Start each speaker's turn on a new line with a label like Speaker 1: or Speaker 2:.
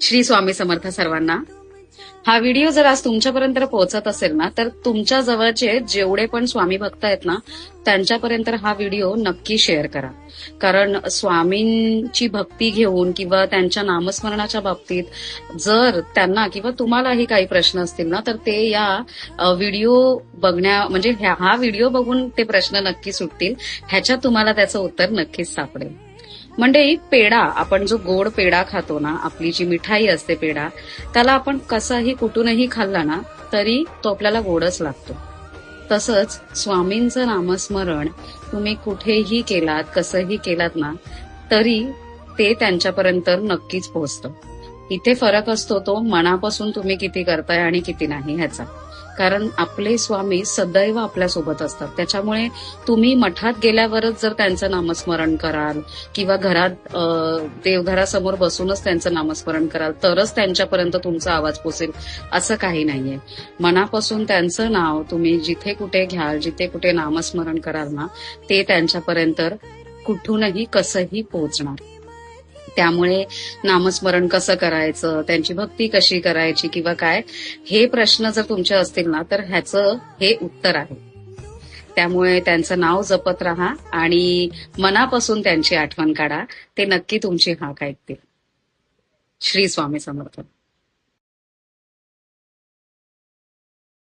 Speaker 1: श्री स्वामी समर्थ सर्वांना. हा व्हिडिओ जर आज तुमच्यापर्यंत पोहोचत असेल ना, तर तुमच्या जवळचे जेवढे पण स्वामी भक्त आहेत ना, त्यांच्यापर्यंत हा व्हिडिओ नक्की शेअर करा. कारण स्वामींची भक्ती घेऊन किंवा त्यांच्या नामस्मरणाच्या बाबतीत जर त्यांना किंवा तुम्हालाही काही प्रश्न असतील ना, तर ते या व्हिडिओ म्हणजे हा व्हिडिओ बघून ते प्रश्न नक्की सुटतील. ह्याच्यात तुम्हाला त्याचं उत्तर नक्कीच सापडेल. मंडळी, पेढा, आपण जो गोड पेढा खातो ना, आपली जी मिठाई असते पेढा, त्याला आपण कसाही कुठूनही खाल्ला ना, तरी तो आपल्याला गोडच लागतो. तसंच स्वामींचं नामस्मरण तुम्ही कुठेही केलात, कसंही केलात ना, तरी ते त्यांच्यापर्यंत नक्कीच पोहोचतं. इथे फरक असतो तो मनापासून तुम्ही किती करताय आणि किती नाही ह्याचा. कारण आपले स्वामी सदैव आपल्यासोबत असतात. त्याच्यामुळे तुम्ही मठात गेल्यावरच जर त्यांचं नामस्मरण कराल किंवा घरात देवघरासमोर बसूनच त्यांचं नामस्मरण कराल, तरच त्यांच्यापर्यंत तुमचा आवाज पोचेल असं काही नाहीये. मनापासून त्यांचं नाव तुम्ही जिथे कुठे घ्याल, जिथे कुठे नामस्मरण कराल ना, ते त्यांच्यापर्यंत कुठूनही कसंही पोहोचणार. त्यामुळे नामस्मरण कसं करायचं, त्यांची भक्ती कशी करायची किंवा काय, हे प्रश्न जर तुमचे असतील ना, तर ह्याचं हे उत्तर आहे. त्यामुळे त्यांचं नाव जपत राहा आणि मनापासून त्यांची आठवण काढा. ते नक्की तुमची हाक ऐकतील. श्री स्वामी समर्थ.